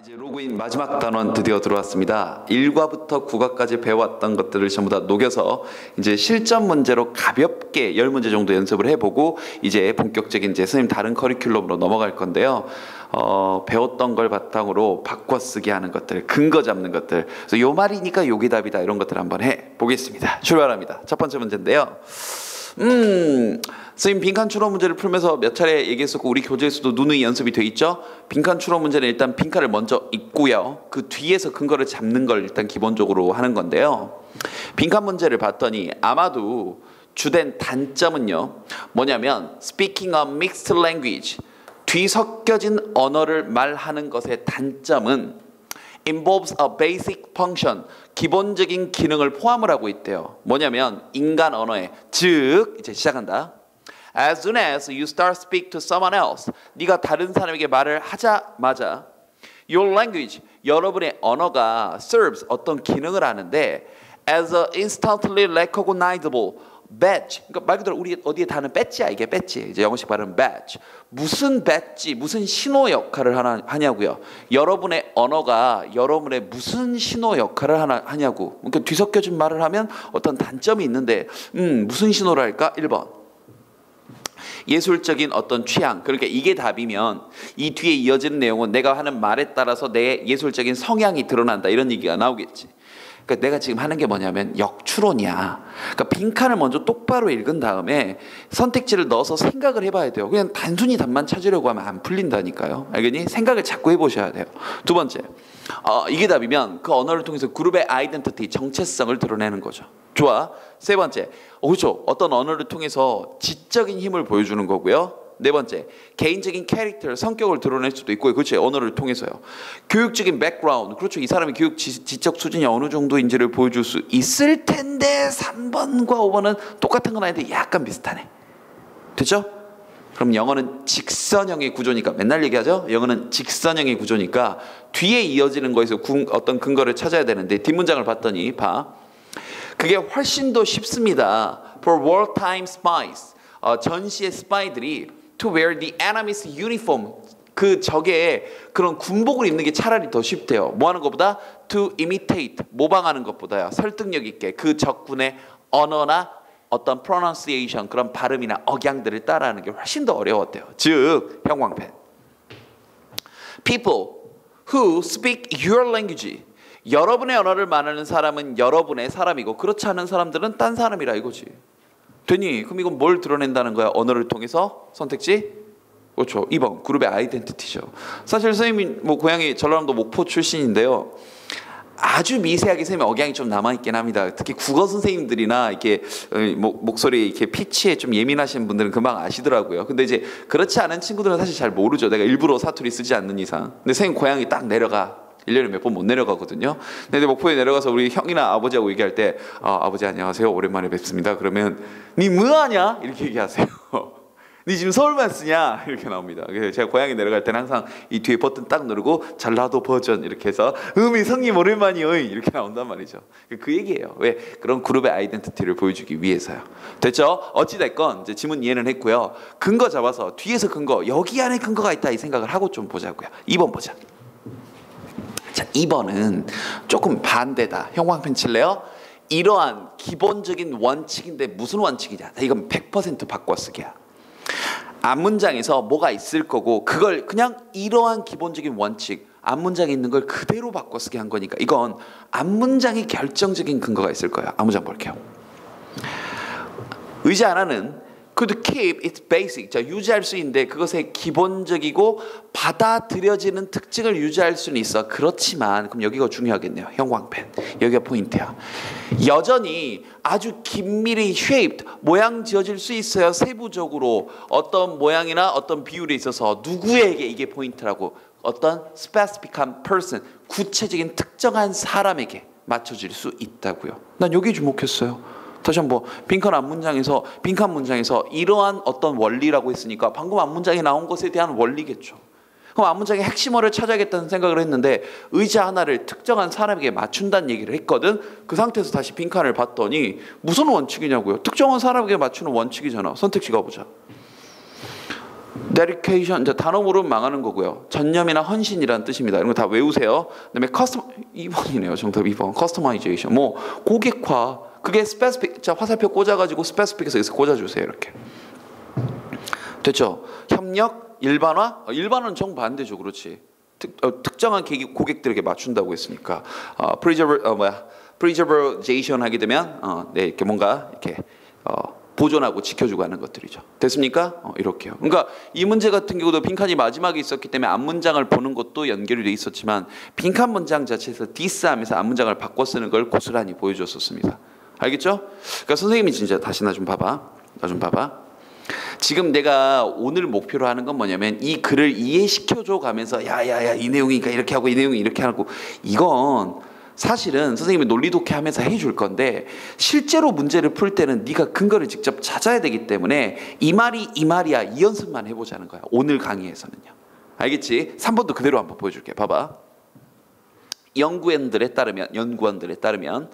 이제 로그인 마지막 단원 드디어 들어왔습니다. 1과부터 9과까지 배워왔던 것들을 전부 다 녹여서 이제 실전 문제로 가볍게 10문제 정도 연습을 해보고 이제 본격적인 이제 선생님 다른 커리큘럼으로 넘어갈 건데요. 배웠던 걸 바탕으로 바꿔쓰기 하는 것들, 근거 잡는 것들. 그래서 요 말이니까 요게 답이다 이런 것들 한번 해보겠습니다. 출발합니다. 첫 번째 문제인데요. 선생님 빈칸 추론 문제를 풀면서 몇 차례 얘기했었고 우리 교재에서도 누누이 연습이 돼 있죠. 빈칸 추론 문제는 일단 빈칸을 먼저 읽고요. 그 뒤에서 근거를 잡는 걸 일단 기본적으로 하는 건데요. 빈칸 문제를 봤더니 아마도 주된 단점은요. 뭐냐면 speaking a mixed language, 뒤섞여진 언어를 말하는 것의 단점은 involves a basic function, 기본적인 기능을 포함을 하고 있대요. 뭐냐면 인간 언어에, 즉 이제 시작한다. As soon as you start speak to someone else, 네가 다른 사람에게 말을 하자마자 your language, 여러분의 언어가 serves 어떤 기능을 하는데 as a instantly recognizable badge, 그러니까 말 그대로 우리 어디에 다는 배지야. 이게 배지. 이제 영어식 발음 badge. 무슨 배지, 무슨 신호 역할을 하냐고요. 여러분의 언어가 여러분의 무슨 신호 역할을 하냐고. 그러니까 뒤섞여진 말을 하면 어떤 단점이 있는데 무슨 신호를 할까? 1번. 예술적인 어떤 취향. 그러니까 이게 답이면 이 뒤에 이어지는 내용은 내가 하는 말에 따라서 내 예술적인 성향이 드러난다. 이런 얘기가 나오겠지. 그러니까 내가 지금 하는 게 뭐냐면 역추론이야. 그러니까 빈칸을 먼저 똑바로 읽은 다음에 선택지를 넣어서 생각을 해봐야 돼요. 그냥 단순히 답만 찾으려고 하면 안 풀린다니까요. 알겠니? 생각을 자꾸 해보셔야 돼요. 두 번째, 이게 답이면 그 언어를 통해서 그룹의 아이덴티티, 정체성을 드러내는 거죠. 좋아. 세 번째, 그렇죠. 어떤 언어를 통해서 지적인 힘을 보여주는 거고요. 네 번째, 개인적인 캐릭터, 성격을 드러낼 수도 있고요. 그렇죠. 언어를 통해서요. 교육적인 백그라운드, 그렇죠. 이 사람의 교육 지적 수준이 어느 정도인지를 보여줄 수 있을 텐데 3번과 5번은 똑같은 건 아닌데 약간 비슷하네. 됐죠? 그럼 영어는 직선형의 구조니까 맨날 얘기하죠. 영어는 직선형의 구조니까 뒤에 이어지는 거에서 어떤 근거를 찾아야 되는데 뒷문장을 봤더니 봐. 그게 훨씬 더 쉽습니다. For wartime spies, 전시의 스파이들이 to wear the enemy's uniform, 그 적의 그런 군복을 입는 게 차라리 더 쉽대요. 뭐 하는 것보다 to imitate, 모방하는 것보다요. 설득력 있게 그 적군의 언어나 어떤 pronunciation, 그런 발음이나 억양들을 따라하는 게 훨씬 더 어려웠대요. 즉 형광펜. People who speak your language, 여러분의 언어를 말하는 사람은 여러분의 사람이고 그렇지 않은 사람들은 딴 사람이라 이거지. 되니? 그럼 이건 뭘 드러낸다는 거야? 언어를 통해서? 선택지? 그렇죠. 2번 그룹의 아이덴티티죠. 사실 선생님이 뭐 고향이 전라남도 목포 출신인데요. 아주 미세하게 선생님 억양이 좀 남아있긴 합니다. 특히 국어 선생님들이나 이렇게 목소리 이렇게 피치에 좀 예민하신 분들은 금방 아시더라고요. 근데 이제 그렇지 않은 친구들은 사실 잘 모르죠. 내가 일부러 사투리 쓰지 않는 이상. 근데 선생님 고향이 딱 내려가. 1년에 몇 번 못 내려가거든요. 근데 목포에 내려가서 우리 형이나 아버지하고 얘기할 때 아버지 안녕하세요. 오랜만에 뵙습니다. 그러면 니 뭐하냐? 이렇게 얘기하세요. 니 지금 서울만 쓰냐? 이렇게 나옵니다. 그래서 제가 고향에 내려갈 때는 항상 이 뒤에 버튼 딱 누르고 전라도 버전 이렇게 해서 성님 오랜만이요 이렇게 나온단 말이죠. 그 얘기예요. 왜? 그런 그룹의 아이덴티티를 보여주기 위해서요. 됐죠? 어찌됐건 이제 지문 이해는 했고요. 근거 잡아서 뒤에서 근거, 여기 안에 근거가 있다 이 생각을 하고 좀 보자고요. 2번 보자. 자, 2번은 조금 반대다. 형광펜 칠래요? 이러한 기본적인 원칙인데 무슨 원칙이냐? 이건 100% 바꿔쓰기야. 앞문장에서 뭐가 있을 거고 그걸 그냥 이러한 기본적인 원칙, 앞문장에 있는 걸 그대로 바꿔쓰기 한 거니까 이건 앞문장에 결정적인 근거가 있을 거예요. 앞문장 볼게요. 의지 하나는 could keep its basic, 자, 유지할 수 있는데 그것의 기본적이고 받아들여지는 특징을 유지할 수는 있어. 그렇지만 그럼 여기가 중요하겠네요. 형광펜. 여기가 포인트야. 여전히 아주 긴밀히 shaped, 모양 지어질 수 있어요. 세부적으로 어떤 모양이나 어떤 비율에 있어서 누구에게 이게 포인트라고 어떤 specific한 person, 구체적인 특정한 사람에게 맞춰질 수 있다고요. 난 여기 주목했어요. 다시 한번 빈칸 문장에서 이러한 어떤 원리라고 했으니까 방금 앞문장에 나온 것에 대한 원리겠죠. 그럼 앞문장의 핵심어를 찾아야겠다는 생각을 했는데 의자 하나를 특정한 사람에게 맞춘다는 얘기를 했거든. 그 상태에서 다시 빈칸을 봤더니 무슨 원칙이냐고요. 특정한 사람에게 맞추는 원칙이잖아. 선택지 가보자. dedication, 단어 모르면 망하는 거고요. 전념이나 헌신이라는 뜻입니다. 이런 거 다 외우세요. 그다음에 custom, 2번이네요. 정답 2번. customization. 뭐 고객화. 그게 specific. 자, 화살표 꽂아가지고 specific해서 여기서 꽂아주세요. 이렇게. 됐죠? 협력, 일반화. 일반화는 정반대죠. 그렇지. 특정한 고객들에게 맞춘다고 했으니까. preservation 하게 되면 네, 이렇게 뭔가 이렇게 보존하고 지켜주고 하는 것들이죠. 됐습니까? 이렇게요. 그러니까 이 문제 같은 경우도 빈칸이 마지막에 있었기 때문에 앞문장을 보는 것도 연결이 돼 있었지만 빈칸 문장 자체에서 디스하면서 앞문장을 바꿔 쓰는 걸 고스란히 보여줬었습니다. 알겠죠? 그러니까 선생님이 진짜 다시 나 좀 봐봐. 나 좀 봐봐. 지금 내가 오늘 목표로 하는 건 뭐냐면 이 글을 이해시켜줘 가면서 야야야 이 내용이니까 이렇게 하고 이 내용이 이렇게 하고 이건 사실은 선생님이 논리 독해하면서 해줄 건데 실제로 문제를 풀 때는 네가 근거를 직접 찾아야 되기 때문에 이 말이 이 말이야 이 연습만 해보자는 거야. 오늘 강의에서는요. 알겠지? 3번도 그대로 한번 보여줄게. 봐봐. 연구원들에 따르면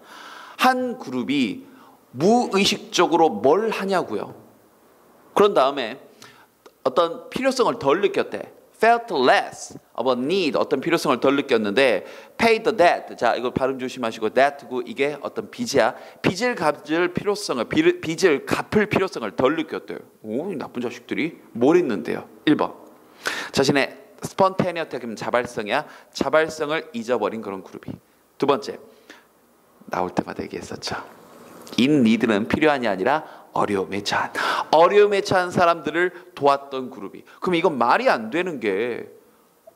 한 그룹이 무의식적으로 뭘 하냐고요. 그런 다음에 어떤 필요성을 덜 느꼈대. felt less of a need, 어떤 필요성을 덜 느꼈는데 pay the debt, 자 이거 발음 조심하시고 debt고 이게 어떤 빚이야. 빚을 갚을 필요성을 덜 느꼈대요. 오, 나쁜 자식들이 뭘 했는데요. 1번 자신의 spontaneity, 자발성이야. 자발성을 잊어버린 그런 그룹이. 두 번째, 나올 때마다 얘기했었죠. in need는 필요한이 아니라 어려움에 처한 사람들을 도왔던 그룹이. 그럼 이건 말이 안 되는 게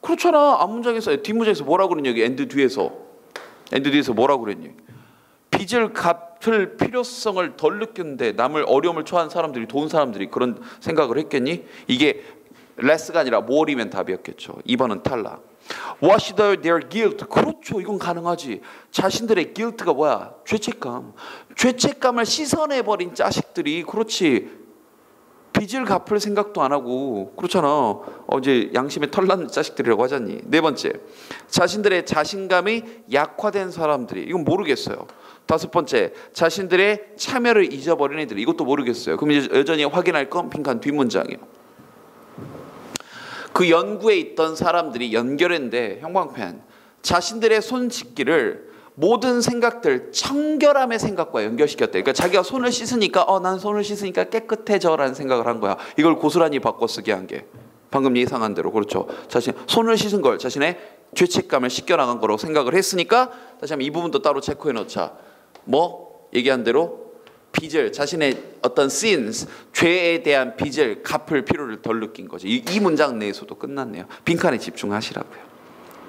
그렇잖아. 앞문장에서 뒷문장에서 뭐라고 그랬냐. 여기 엔드 뒤에서 뭐라고 그랬냐. 빚을 갚을 필요성을 덜 느꼈는데 남을 어려움을 처한 사람들이 도운 사람들이 그런 생각을 했겠니? 이게 less가 아니라 more이면 답이었겠죠. 2번은 탈락. Wash their guilt. 그렇죠. 이건 가능하지. 자신들의 guilt가 뭐야? 죄책감을 씻어내버린 자식들이 그렇지. 빚을 갚을 생각도 안 하고 그렇잖아. 이제 양심에 털난 자식들이라고 하잖니. 네 번째, 자신들의 자신감이 약화된 사람들이. 이건 모르겠어요. 다섯 번째, 자신들의 참여를 잊어버린 애들. 이것도 모르겠어요. 그럼 이제 여전히 확인할 건 빈칸 뒷문장이에요. 그 연구에 있던 사람들이 연결했는데 형광펜 자신들의 손 씻기를 모든 생각들 청결함의 생각과 연결시켰대. 그러니까 자기가 손을 씻으니까 난 손을 씻으니까 깨끗해져라는 생각을 한 거야. 이걸 고스란히 바꿔 쓰게 한 게 방금 예상한 대로. 그렇죠. 자신 손을 씻은 걸 자신의 죄책감을 씻겨나간 거라고 생각을 했으니까 다시 한번 이 부분도 따로 체크해 놓자. 뭐 얘기한 대로 빚을, 자신의 어떤 sins, 죄에 대한 빚을 갚을 필요를 덜 느낀 거죠. 이 문장 내에서도 끝났네요. 빈칸에 집중하시라고요.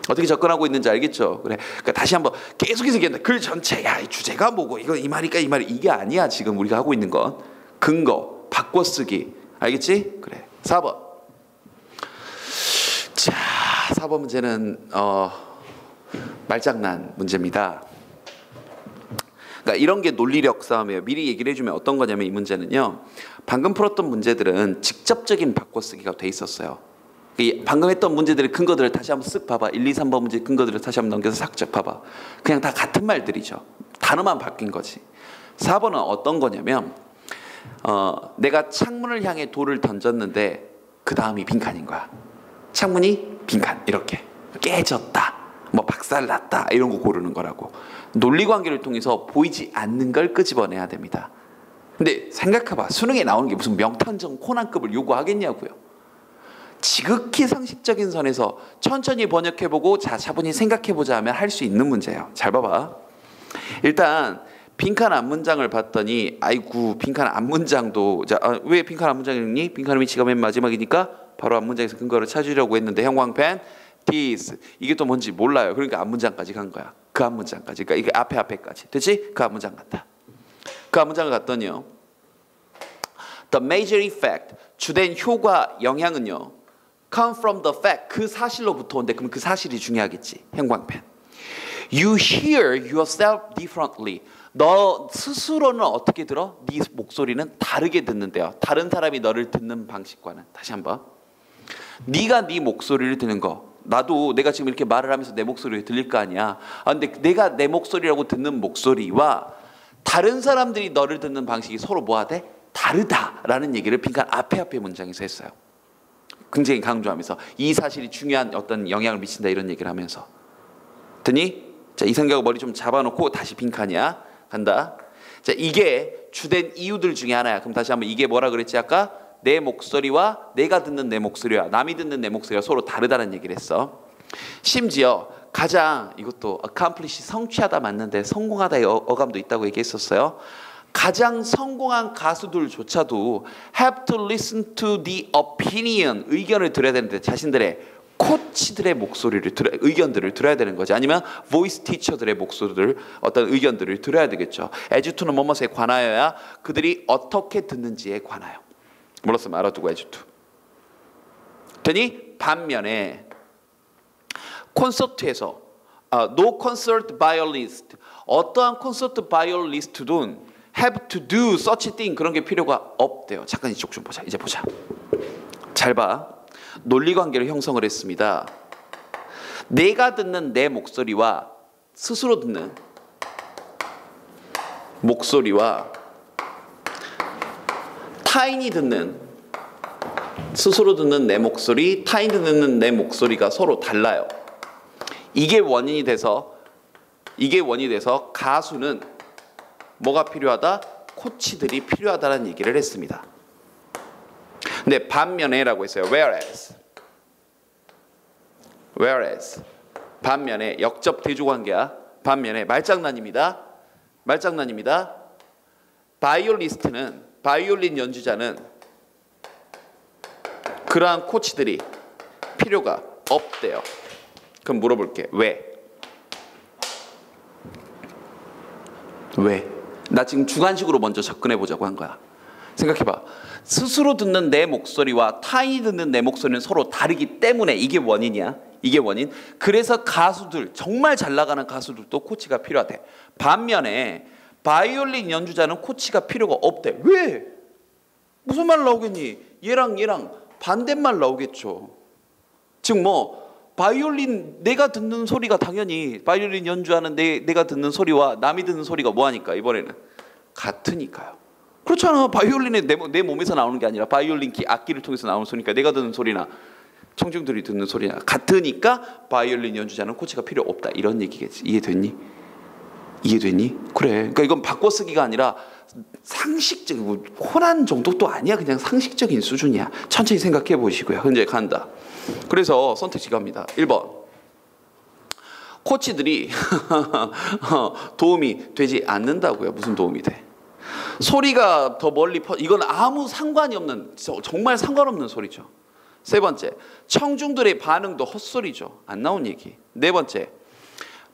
어떻게 접근하고 있는지 알겠죠? 그러니까 다시 한번 계속해서 얘기한다. 글 전체, 이 주제가 뭐고, 이거 이 말이니까 이 말이 이게 아니야. 지금 우리가 하고 있는 건 근거, 바꿔쓰기. 알겠지? 그래. 4번. 자, 4번 문제는 말장난 문제입니다. 그러니까 이런 게 논리력 싸움이에요. 미리 얘기를 해주면 어떤 거냐면 이 문제는요. 방금 풀었던 문제들은 직접적인 바꿔쓰기가 돼 있었어요. 방금 했던 문제들의 근거들을 다시 한번 쓱 봐봐. 1, 2, 3번 문제 근거들을 다시 한번 넘겨서 싹 봐봐. 그냥 다 같은 말들이죠. 단어만 바뀐 거지. 4번은 어떤 거냐면 내가 창문을 향해 돌을 던졌는데 그 다음이 빈칸인 거야. 창문이 빈칸 이렇게 깨졌다. 뭐 박살났다. 이런 거 고르는 거라고. 논리관계를 통해서 보이지 않는 걸 끄집어내야 됩니다. 근데 생각해봐. 수능에 나오는 게 무슨 명탐정 코난급을 요구하겠냐고요. 지극히 상식적인 선에서 천천히 번역해보고 차분히 생각해보자 하면 할 수 있는 문제예요. 잘 봐봐. 일단 빈칸 앞문장을 봤더니 아이고 빈칸 앞문장도 왜 빈칸 앞문장이니? 빈칸 위치가 맨 마지막이니까 바로 앞문장에서 근거를 찾으려고 했는데 형광펜 this 이게 또 뭔지 몰라요. 그러니까 앞문장까지 간 거야. 그 앞문장까지. 그러니까 이게 앞에까지. 됐지? 그 앞문장 갔다. 그 앞문장을 갔더니요. The major effect, 주된 효과, 영향은요. come from the fact, 그 사실로부터 온대. 그럼 그 사실이 중요하겠지. 형광펜. You hear yourself differently. 너 스스로는 어떻게 들어? 네 목소리는 다르게 듣는데요. 다른 사람이 너를 듣는 방식과는. 다시 한번. 네가 네 목소리를 듣는 거. 나도 내가 지금 이렇게 말을 하면서 내 목소리가 들릴 거 아니야. 근데 내가 내 목소리라고 듣는 목소리와 다른 사람들이 너를 듣는 방식이 서로 뭐하대? 다르다라는 얘기를 빈칸 앞에 문장에서 했어요. 굉장히 강조하면서 이 사실이 중요한 어떤 영향을 미친다 이런 얘기를 하면서 됐니? 자, 이 생각을 머리 좀 잡아놓고 다시 빈칸이야. 간다. 자, 이게 주된 이유들 중에 하나야. 그럼 다시 한번 이게 뭐라 그랬지 아까? 내 목소리와 내가 듣는 내 목소리와 남이 듣는 내 목소리가 서로 다르다는 얘기를 했어. 심지어 가장 이것도 accomplish 성취하다 맞는데 성공하다의 어감도 있다고 얘기했었어요. 가장 성공한 가수들조차도 have to listen to the opinion 의견을 들어야 되는데 자신들의 코치들의 목소리를 의견들을 들어야 되는 거지. 아니면 voice teacher들의 목소리들 어떤 의견들을 들어야 되겠죠. as to는 뭐뭐에 관하여야 그들이 어떻게 듣는지에 관하여. 몰랐으면 알아두고 as to. 되니 반면에 콘서트에서 no concert violist 어떠한 콘서트 바이올리스트도 have to do such thing 그런 게 필요가 없대요. 잠깐 이쪽 좀 보자. 이제 보자. 잘 봐. 논리관계를 형성을 했습니다. 내가 듣는 내 목소리와 스스로 듣는 목소리와 타인이 듣는 스스로 듣는 내 목소리, 타인이 듣는 내 목소리가 서로 달라요. 이게 원인이 돼서 가수는 뭐가 필요하다? 코치들이 필요하다는 얘기를 했습니다. 근데 반면에라고 했어요. whereas 반면에 역접 대조관계야. 반면에 말장난입니다. 바이올리스트는 바이올린 연주자는 그러한 코치들이 필요가 없대요. 그럼 물어볼게. 왜? 나 지금 주관식으로 먼저 접근해 보자고 한 거야. 생각해봐. 스스로 듣는 내 목소리와 타인이 듣는 내 목소리는 서로 다르기 때문에 이게 원인이야. 이게 원인. 그래서 가수들, 정말 잘 나가는 가수들도 코치가 필요하대. 반면에 바이올린 연주자는 코치가 필요가 없대. 왜? 무슨 말 나오겠니? 얘랑 반대말 나오겠죠. 즉 바이올린 내가 듣는 소리가 당연히 바이올린 연주하는 내가 듣는 소리와 남이 듣는 소리가 뭐하니까 이번에는 같으니까요. 그렇잖아. 바이올린이 내 몸에서 나오는 게 아니라 바이올린 악기를 통해서 나오는 소리니까 내가 듣는 소리나 청중들이 듣는 소리나 같으니까 바이올린 연주자는 코치가 필요 없다 이런 얘기겠지. 이해됐니? 그래. 그러니까 이건 바꿔쓰기가 아니라 상식적이고 호난 정도도 아니야. 그냥 상식적인 수준이야. 천천히 생각해 보시고요. 이제 간다. 그래서 선택지 갑니다. 1번. 코치들이 도움이 되지 않는다고요. 무슨 도움이 돼? 소리가 더 멀리 이건 아무 상관이 없는 정말 상관없는 소리죠. 세 번째. 청중들의 반응도 헛소리죠. 안 나온 얘기. 네 번째.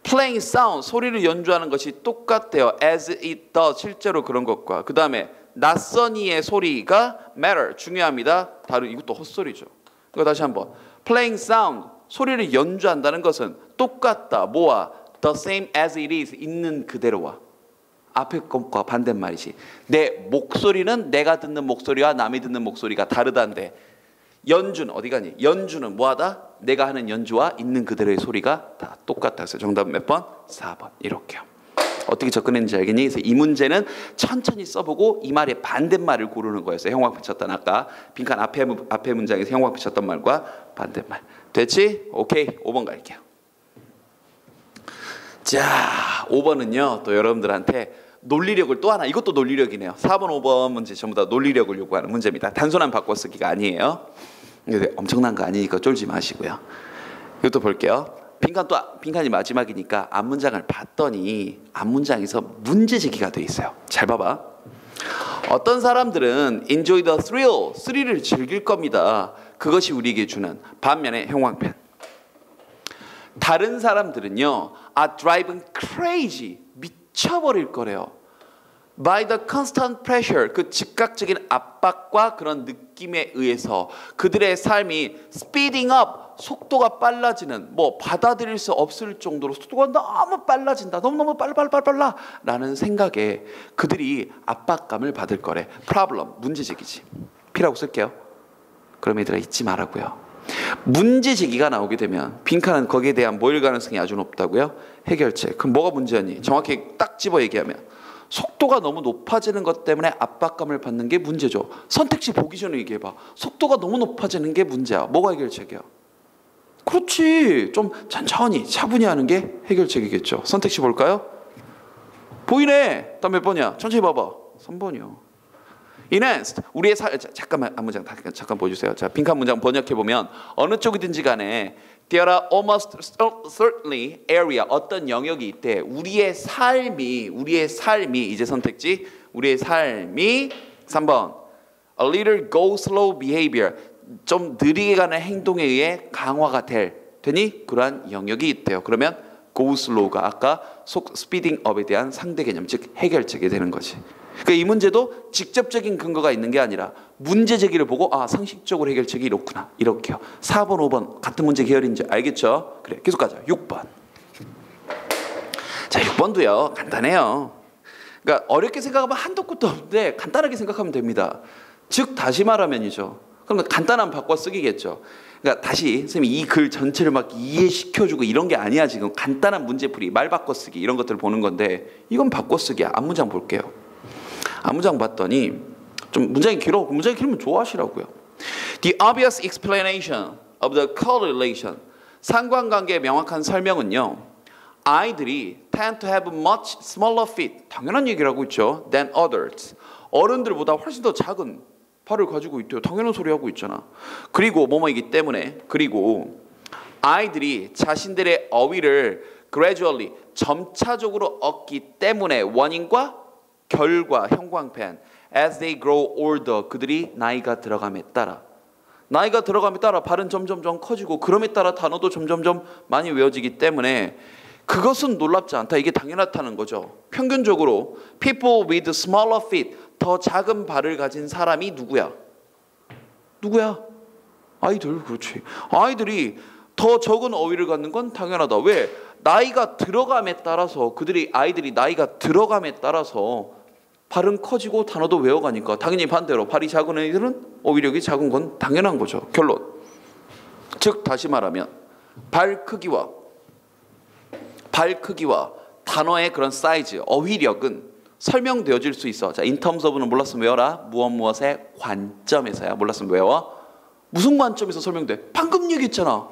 playing sound 소리를 연주하는 것이 똑같대요. as it does 실제로 그런 것과 그 다음에 낯선 이의 소리가 matter 중요합니다. 이것도 헛소리죠. 그러니까 다시 한번 playing sound 소리를 연주한다는 것은 똑같다. 뭐와 the same as it is 있는 그대로와 앞에 것과 반대말이지. 내 목소리는 내가 듣는 목소리와 남이 듣는 목소리가 다르다는데 연주는 어디 가니? 연주는 뭐하다? 내가 하는 연주와 있는 그대로의 소리가 다 똑같다. 그래서 정답은 몇 번? 4번. 이렇게요. 어떻게 접근했는지 알겠니? 그래서 이 문제는 천천히 써보고 이 말의 반대말을 고르는 거였어요. 형광 붙였던 아까 빈칸 앞에 문장에서 형광 붙였던 말과 반대말. 됐지? 오케이. 5번 갈게요. 자, 5번은요. 또 여러분들한테 논리력을 또 하나 이것도 논리력이네요. 4번 5번 문제 전부 다 논리력을 요구하는 문제입니다. 단순한 바꿔쓰기가 아니에요. 근데 엄청난 거 아니니까 쫄지 마시고요. 이것도 볼게요. 빈칸이 마지막이니까 앞문장을 봤더니 앞문장에서 문제 제기가 돼 있어요. 잘 봐봐. 어떤 사람들은 enjoy the thrill, 스릴을 즐길 겁니다. 그것이 우리에게 주는 반면에 형광펜. 다른 사람들은요, are driving crazy, 미쳐버릴 거래요. By the constant pressure, 그 즉각적인 압박과 그런 느낌에 의해서 그들의 삶이 speeding up, 속도가 빨라지는, 받아들일 수 없을 정도로 속도가 너무 빨라진다, 너무 빨라 라는 생각에 그들이 압박감을 받을 거래. problem, 문제 제기지. P라고 쓸게요. 그럼 얘들아 잊지 말라고요. 문제 제기가 나오게 되면 빈칸은 거기에 대한 모일 가능성이 아주 높다고요. 해결책. 그럼 뭐가 문제였니? 정확히 딱 집어 얘기하면 속도가 너무 높아지는 것 때문에 압박감을 받는 게 문제죠. 선택지 보기 전에 얘기해봐. 속도가 너무 높아지는 게 문제야. 뭐가 해결책이야? 그렇지. 좀 천천히 차분히 하는 게 해결책이겠죠. 선택지 볼까요? 보이네. 다음 몇 번이야? 천천히 봐봐. 3번이요. Enhanced. 우리의 잠깐만 한 문장 잠깐 보여주세요. 자, 빈칸 문장 번역해 보면 어느 쪽이든지 간에 there are almost certainly area 어떤 영역이 있대. 우리의 삶이 이제 선택지 우리의 삶이 3번 a little go slow behavior 좀 느리게 가는 행동에 의해 강화가 되니 그러한 영역이 있대요. 그러면 go slow가 아까 speeding up에 대한 상대 개념 즉 해결책이 되는 거지. 그러니까 이 문제도 직접적인 근거가 있는 게 아니라 문제 제기를 보고 아 상식적으로 해결책이 이렇구나 이렇게요. 4번 5번 같은 문제 계열인지 알겠죠? 그래 계속 가자. 6번. 자 6번도요 간단해요. 그러니까 어렵게 생각하면 한도 끝도 없는데 간단하게 생각하면 됩니다. 즉 다시 말하면이죠. 그러면 간단한 바꿔 쓰기겠죠. 그러니까 다시 선생님이 이 글 전체를 막 이해시켜주고 이런 게 아니야. 지금 간단한 문제풀이 말 바꿔 쓰기 이런 것들을 보는 건데 이건 바꿔 쓰기야. 앞문장 볼게요. 앞문장 봤더니 좀 문장이 길어. 문장이 길면 좋아하시라고요. The obvious explanation of the correlation 상관관계의 명확한 설명은요. 아이들이 tend to have much smaller feet 당연한 얘기를 하고 있죠. than others 어른들보다 훨씬 더 작은 발을 가지고 있대요. 당연한 소리 하고 있잖아. 그리고 뭐뭐이기 때문에 그리고 아이들이 자신들의 어휘를 gradually 점차적으로 얻기 때문에 원인과 결과 형광펜 as they grow older 그들이 나이가 들어감에 따라 발은 점점점 커지고 그럼에 따라 단어도 점점점 많이 외워지기 때문에 그것은 놀랍지 않다. 이게 당연하다는 거죠. 평균적으로 people with smaller feet 더 작은 발을 가진 사람이 누구야? 아이들. 그렇지. 아이들이 더 적은 어휘를 갖는 건 당연하다. 왜? 나이가 들어감에 따라서 아이들이 나이가 들어감에 따라서 발은 커지고 단어도 외워가니까 당연히 반대로 발이 작은 애들은 어휘력이 작은 건 당연한 거죠. 결론. 즉 다시 말하면 발 크기와 단어의 그런 사이즈, 어휘력은 설명되어질 수 있어. 자, in terms of는 몰랐으면 외워라. 무엇의 관점에서야. 몰랐으면 외워. 무슨 관점에서 설명돼? 방금 얘기했잖아.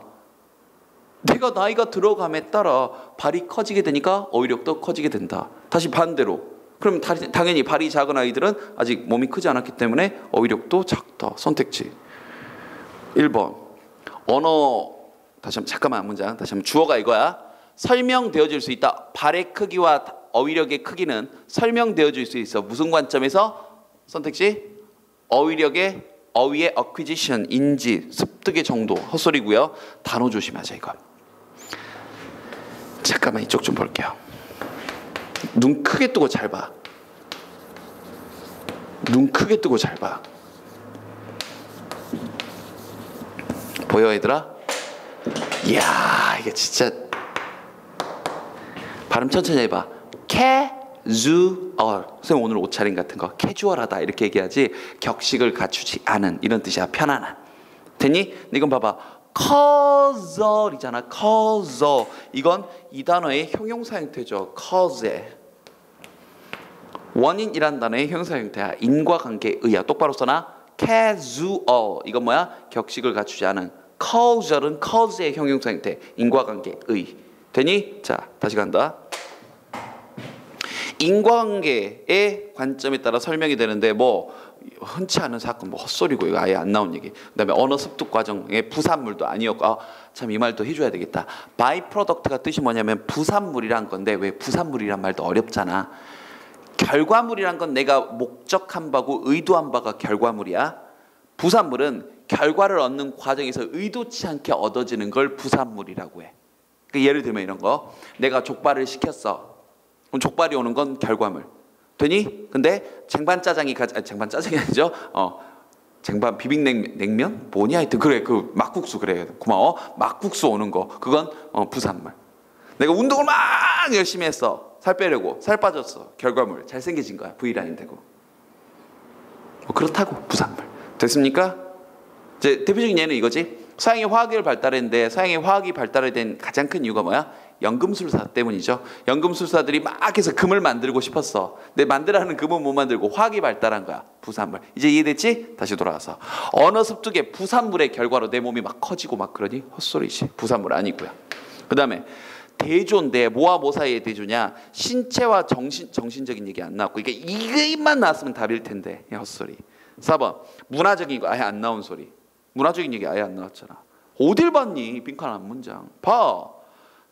내가 나이가 들어감에 따라 발이 커지게 되니까 어휘력도 커지게 된다. 다시 반대로. 그럼 당연히 발이 작은 아이들은 아직 몸이 크지 않았기 때문에 어휘력도 작다. 선택지 1번 언어 잠깐만 문장 다시 한번 주어가 이거야. 설명되어질 수 있다. 발의 크기와 어휘력의 크기는 설명되어질 수 있어. 무슨 관점에서? 선택지 어휘의 acquisition 인지 습득의 정도. 헛소리고요. 단어 조심하자 이거. 잠깐만 이쪽 좀 볼게요. 눈 크게 뜨고 잘 봐. 보여 얘들아? 이야 이게 진짜 발음 천천히 해봐. casual. 선생님 오늘 옷차림 같은 거 캐주얼하다 이렇게 얘기하지 격식을 갖추지 않은 이런 뜻이야. 편안한. 됐니? 이건 봐봐. causal이잖아. causal. 이건 이 단어의 형용사 형태죠. cause. 원인이란 단어의 형용사 형태야. 인과관계에 의야. 똑바로 써놔. casual. 이건 뭐야? 격식을 갖추지 않은. causal은 cause의 형용사 형태. 인과관계에 의. 되니? 자, 다시 간다. 인과관계의 관점에 따라 설명이 되는데 뭐 흔치 않은 사건 뭐 헛소리고 이거 아예 안 나온 얘기. 그다음에 언어 습득 과정의 부산물도 아니었고 참 이 말도 해줘야 되겠다. 바이 프로덕트가 뜻이 뭐냐면 부산물이란 건데 왜 부산물이란 말도 어렵잖아. 결과물이란 건 내가 목적한 바고 의도한 바가 결과물이야. 부산물은 결과를 얻는 과정에서 의도치 않게 얻어지는 걸 부산물이라고 해. 그러니까 예를 들면 이런 거. 내가 족발을 시켰어. 그럼 족발이 오는 건 결과물. 되니? 근데 쟁반 짜장이 쟁반 짜장이 아니죠? 쟁반 비빔냉면? 뭐냐 하여튼 그래 그 막국수 그래 고마워. 막국수 오는 거 그건 부산물. 내가 운동을 막 열심히 했어. 살 빼려고 살 빠졌어. 결과물 잘생겨진 거야. V라인 되고. 그렇다고 부산물. 됐습니까? 이제 대표적인 예는 이거지. 서양의 화학이 발달했는데 서양의 화학이 발달된 가장 큰 이유가 뭐야? 연금술사 때문이죠. 연금술사들이 막 해서 금을 만들고 싶었어. 근데 만들라는 금은 못 만들고 화학이 발달한 거야. 부산물. 이제 이해됐지? 다시 돌아와서 언어 습득의 부산물의 결과로 내 몸이 막 커지고 막 그러니 헛소리지. 부산물 아니고요. 그 다음에 대조인데 뭐와 뭐 사이의 대조냐? 신체와 정신적인 얘기 안 나왔고 이게만 나왔으면 답일 텐데 헛소리. 4번 문화적인 거 아예 안 나온 소리. 문화적인 얘기 아예 안 나왔잖아. 어딜 봤니? 빈칸 한 문장. 봐.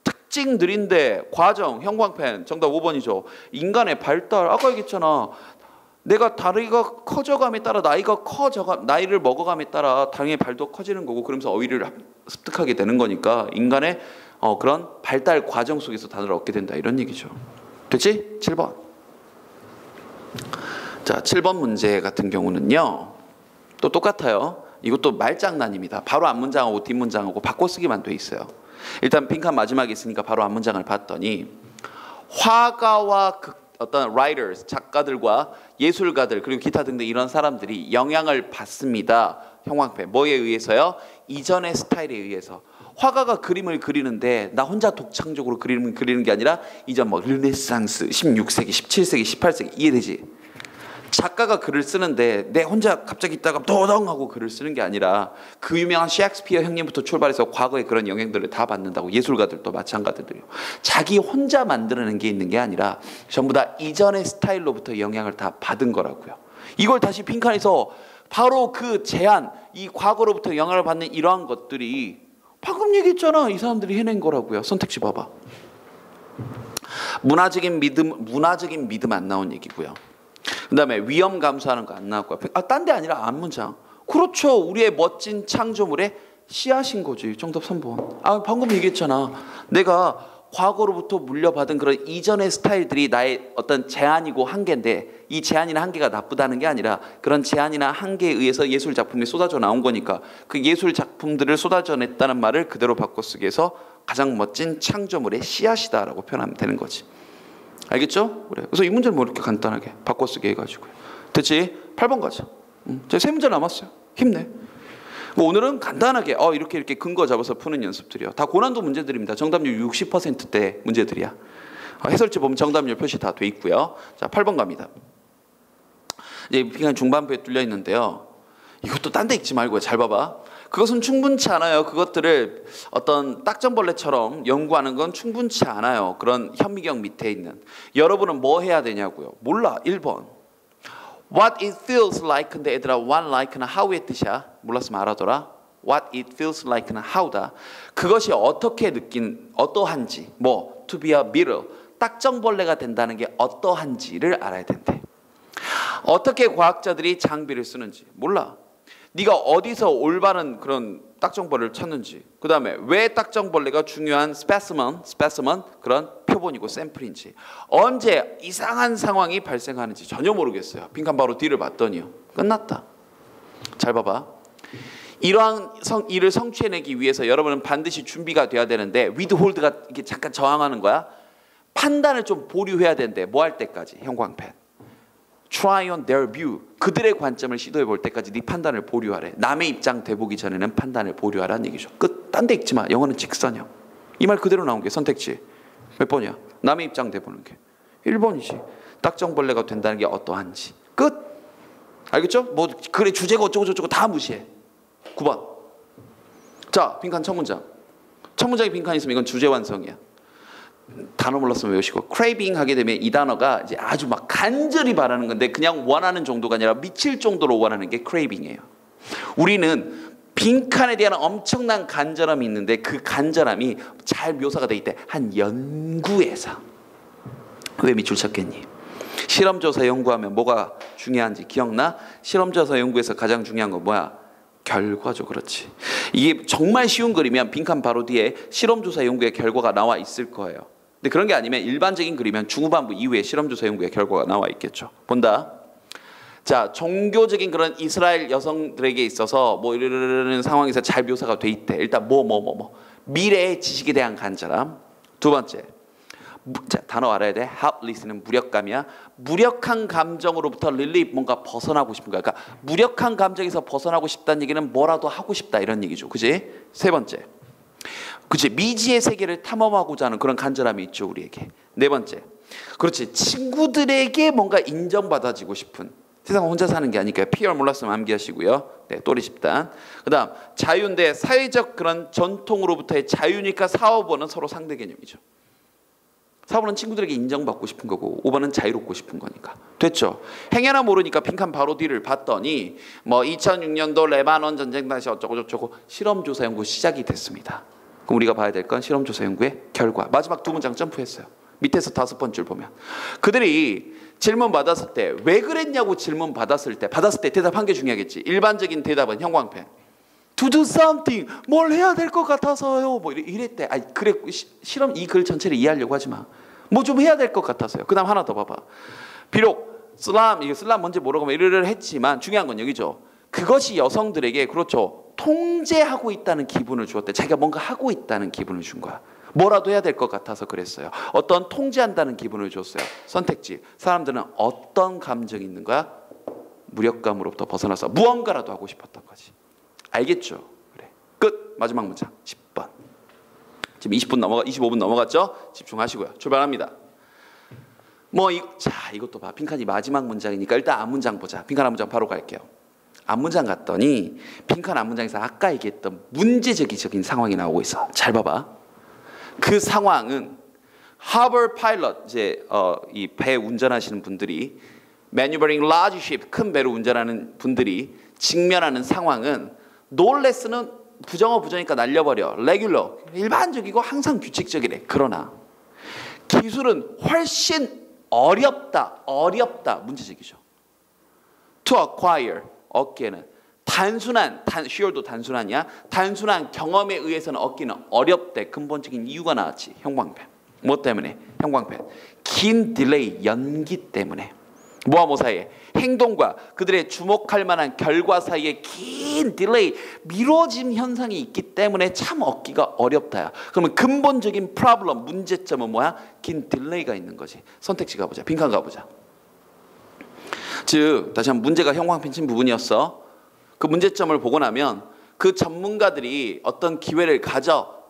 특징들인데 과정, 형광펜. 정답 5번이죠. 인간의 발달. 아까 얘기했잖아. 내가 다리가 커져감에 따라 나이를 먹어감에 따라 당연히 발도 커지는 거고 그러면서 어휘를 습득하게 되는 거니까 인간의 그런 발달 과정 속에서 단어를 얻게 된다 이런 얘기죠. 됐지? 7번. 자, 7번 문제 같은 경우는요. 또 똑같아요. 이것도 말장난입니다. 바로 앞문장하고 뒷문장하고 바꿔쓰기만 돼 있어요. 일단 빈칸 마지막에 있으니까 바로 앞문장을 봤더니 화가와 어떤 writers, 작가들과 예술가들 그리고 기타 등등 이런 사람들이 영향을 받습니다. 형광펜. 뭐에 의해서요? 이전의 스타일에 의해서. 화가가 그림을 그리는데 나 혼자 독창적으로 그림을 그리는 게 아니라 이전 뭐 르네상스, 16세기, 17세기, 18세기 이해되지? 작가가 글을 쓰는데 내 혼자 갑자기 있다가 도덩하고 글을 쓰는 게 아니라 그 유명한 셰익스피어 형님부터 출발해서 과거의 그런 영향들을 다 받는다고. 예술가들도 마찬가지들이요. 자기 혼자 만들어낸 게 있는 게 아니라 전부 다 이전의 스타일로부터 영향을 다 받은 거라고요. 이걸 다시 빈칸에서 바로 그 제한, 이 과거로부터 영향을 받는 이러한 것들이 방금 얘기했잖아. 이 사람들이 해낸 거라고요. 선택지 봐봐. 문화적인 믿음 안 나온 얘기고요. 그 다음에 위험 감수하는 거 안 나왔고요. 딴 데 아니라 앞문장. 그렇죠. 우리의 멋진 창조물의 씨앗인 거지. 정답 3번. 방금 얘기했잖아. 내가 과거로부터 물려받은 그런 이전의 스타일들이 나의 어떤 제한이고 한계인데 이 제한이나 한계가 나쁘다는 게 아니라 그런 제한이나 한계에 의해서 예술 작품이 쏟아져 나온 거니까 그 예술 작품들을 쏟아져 냈다는 말을 그대로 바꿔쓰기 해서 가장 멋진 창조물의 씨앗이다라고 표현하면 되는 거지. 알겠죠? 그래. 그래서 이 문제를 뭐 이렇게 간단하게 바꿔쓰기 해가지고요. 됐지? 8번 가자. 제 3문제 남았어요. 힘내. 뭐 오늘은 간단하게 이렇게 근거 잡아서 푸는 연습들이요. 다 고난도 문제들입니다. 정답률 60%대 문제들이야. 해설지 보면 정답률 표시 다 돼 있고요. 자, 8번 갑니다. 이제 빈칸 중반부에 뚫려 있는데요. 이것도 딴 데 읽지 말고요. 잘 봐봐. 그것은 충분치 않아요. 그것들을 어떤 딱정벌레처럼 연구하는 건 충분치 않아요. 그런 현미경 밑에 있는. 여러분은 뭐 해야 되냐고요. 몰라. 1번. What it feels like. 근데 얘들아 what like는 how의 뜻이야. 몰랐으면 알아둬라. What it feels like는 how다. 그것이 어떻게 어떠한지. 뭐 to be a beetle. 딱정벌레가 된다는 게 어떠한지를 알아야 된대. 어떻게 과학자들이 장비를 쓰는지 몰라. 네가 어디서 올바른 그런 딱정벌레를 찾는지, 그 다음에 왜 딱정벌레가 중요한 스페시먼 그런 표본이고 샘플인지, 언제 이상한 상황이 발생하는지 전혀 모르겠어요. 빈칸 바로 뒤를 봤더니요. 끝났다. 잘 봐봐. 이러한 일을 성취해내기 위해서 여러분은 반드시 준비가 돼야 되는데 withhold가 이게 잠깐 저항하는 거야. 판단을 좀 보류해야 되는데 뭐 할 때까지? 형광펜. Try on their view. 그들의 관점을 시도해 볼 때까지 네 판단을 보류하래. 남의 입장 돼보기 전에는 판단을 보류하라는 얘기죠. 끝. 딴 데 읽지 마. 영어는 직선형. 이 말 그대로 나온 게 선택지. 몇 번이야? 남의 입장 돼보는 게. 1번이지. 딱정벌레가 된다는 게 어떠한지. 끝. 알겠죠? 뭐 그래 주제가 어쩌고 저쩌고 다 무시해. 9번. 자, 빈칸 첫 문장. 첫 문장에 빈칸 있으면 이건 주제 완성이야. 단어 몰랐으면 외우시고. craving 하게 되면 이 단어가 이제 아주 막 간절히 바라는 건데 그냥 원하는 정도가 아니라 미칠 정도로 원하는 게 craving이에요. 우리는 빈칸에 대한 엄청난 간절함이 있는데 그 간절함이 잘 묘사가 돼 있대. 한 연구에서. 왜 밑줄 쳤겠니? 실험조사 연구하면 뭐가 중요한지 기억나? 실험조사 연구에서 가장 중요한 건 뭐야? 결과죠. 그렇지. 이게 정말 쉬운 글이면 빈칸 바로 뒤에 실험조사 연구의 결과가 나와 있을 거예요. 근데 그런 게 아니면 일반적인 글이면 중후반부 이후에 실험조사 연구의 결과가 나와 있겠죠. 본다. 자, 종교적인 그런 이스라엘 여성들에게 있어서 뭐 이런 상황에서 잘 묘사가 돼 있대. 일단 미래의 지식에 대한 간절함. 두 번째, 자, 단어 알아야 돼. helpless는 무력감이야. 무력한 감정으로부터 relief, 뭔가 벗어나고 싶은 거야. 그러니까 무력한 감정에서 벗어나고 싶다는 얘기는 뭐라도 하고 싶다 이런 얘기죠. 그지? 세 번째. 그치, 미지의 세계를 탐험하고자 하는 그런 간절함이 있죠, 우리에게. 네 번째, 그렇지, 친구들에게 뭔가 인정받아지고 싶은, 세상 혼자 사는 게 아니니까 피어 몰랐으면 암기하시고요. 네, 또리 집단. 그 다음 자유인데 사회적 그런 전통으로부터의 자유니까 4, 5번은 서로 상대 개념이죠. 4번은 친구들에게 인정받고 싶은 거고 5번은 자유롭고 싶은 거니까. 됐죠? 행여나 모르니까 빈칸 바로 뒤를 봤더니 뭐 2006년도 레바논 전쟁 당시 어쩌고저쩌고 실험조사 연구 시작이 됐습니다. 그럼 우리가 봐야 될 건 실험조사 연구의 결과. 마지막 두 문장 점프했어요. 밑에서 5번줄 보면 그들이 질문 받았을 때 왜 그랬냐고 질문 받았을 때 대답한 게 중요하겠지. 일반적인 대답은 형광펜. To do something. 뭘 해야 될 것 같아서요. 뭐 이랬대. 아니 그래, 실험 이 글 전체를 이해하려고 하지 마. 뭐 좀 해야 될 것 같아서요. 그다음 하나 더 봐봐. 비록 이게 슬람 뭔지 모르고 이르르 했지만 중요한 건 여기죠. 그것이 여성들에게 그렇죠. 통제하고 있다는 기분을 주었대. 자기가 뭔가 하고 있다는 기분을 준 거야. 뭐라도 해야 될 것 같아서 그랬어요. 어떤 통제한다는 기분을 줬어요. 선택지. 사람들은 어떤 감정이 있는 거야? 무력감으로부터 벗어나서 무언가라도 하고 싶었던 거지. 알겠죠? 그래. 끝. 마지막 문장 10번. 지금 25분 넘어갔죠? 집중하시고요. 출발합니다. 이것도 봐. 빈칸이 마지막 문장이니까 일단 앞문장 보자. 빈칸 앞문장 바로 갈게요. 앞문장 갔더니 빈칸 앞문장에서 아까 얘기했던 문제적인 상황이 나오고 있어. 잘 봐봐. 그 상황은 하버 파일럿, 이제 이 배 운전하시는 분들이 maneuvering large ship, 큰 배를 운전하는 분들이 직면하는 상황은 놀레스는 부정어부정이니까 날려버려. 레귤러, 일반적이고 항상 규칙적이래. 그러나 기술은 훨씬 어렵다. 문제적이죠. To acquire, 얻기에는 sure 단순하냐? 단순한 경험에 의해서는 얻기는 어렵대. 근본적인 이유가 나왔지. 형광펜. 뭐 때문에? 형광펜. 긴 딜레이, 연기 때문에. 뭐와 사이에? 행동과 그들의 주목할 만한 결과 사이에 긴 딜레이, 미뤄짐 현상이 있기 때문에 참 얻기가 어렵다야. 그러면 근본적인 프로블럼, 문제점은 뭐야? 긴 딜레이가 있는 거지. 선택지 가보자. 빈칸 가보자. 즉 다시 한번 문제가 형광펜 친 부분이었어. 그 문제점을 보고 나면 그 전문가들이 어떤 기회를 가져.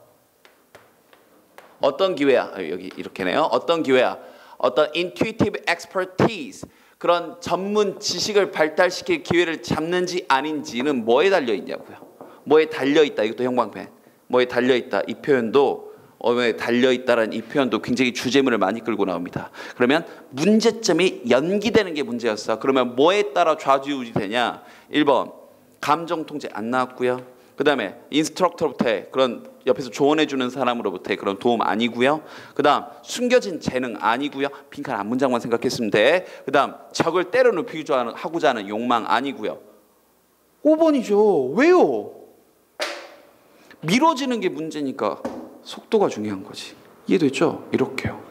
어떤 기회야? 여기 이렇게네요. 어떤 기회야? 어떤 intuitive expertise, 그런 전문 지식을 발달시킬 기회를 잡는지 아닌지는 뭐에 달려있냐고요. 뭐에 달려있다. 이것도 형광펜. 뭐에 달려있다. 이 표현도 뭐에 달려있다라는 이 표현도 굉장히 주제문을 많이 끌고 나옵니다. 그러면 문제점이 연기되는 게 문제였어. 그러면 뭐에 따라 좌지우지 되냐. 1번 감정 통제 안 나왔고요. 그 다음에 인스트럭터로부터의 그런 옆에서 조언해주는 사람으로부터의 그런 도움 아니고요. 그 다음 숨겨진 재능 아니고요. 빈칸 앞문장만 생각했으면 돼. 그 다음 적을 때려눕히고자 하는 욕망 아니고요. 5번이죠. 왜요? 미뤄지는 게 문제니까 속도가 중요한 거지. 이해됐죠? 이렇게요.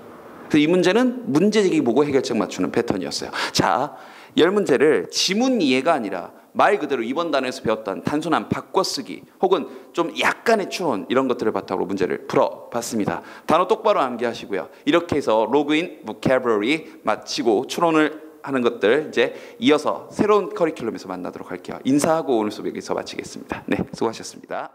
그래서 이 문제는 문제제기 보고 해결책 맞추는 패턴이었어요. 자, 10문제를 지문 이해가 아니라 말 그대로 이번 단어에서 배웠던 단순한 바꿔쓰기 혹은 좀 약간의 추론, 이런 것들을 바탕으로 문제를 풀어봤습니다. 단어 똑바로 암기하시고요. 이렇게 해서 로그인, vocabulary 마치고 추론을 하는 것들 이제 이어서 새로운 커리큘럼에서 만나도록 할게요. 인사하고 오늘 수업 여기서 마치겠습니다. 네, 수고하셨습니다.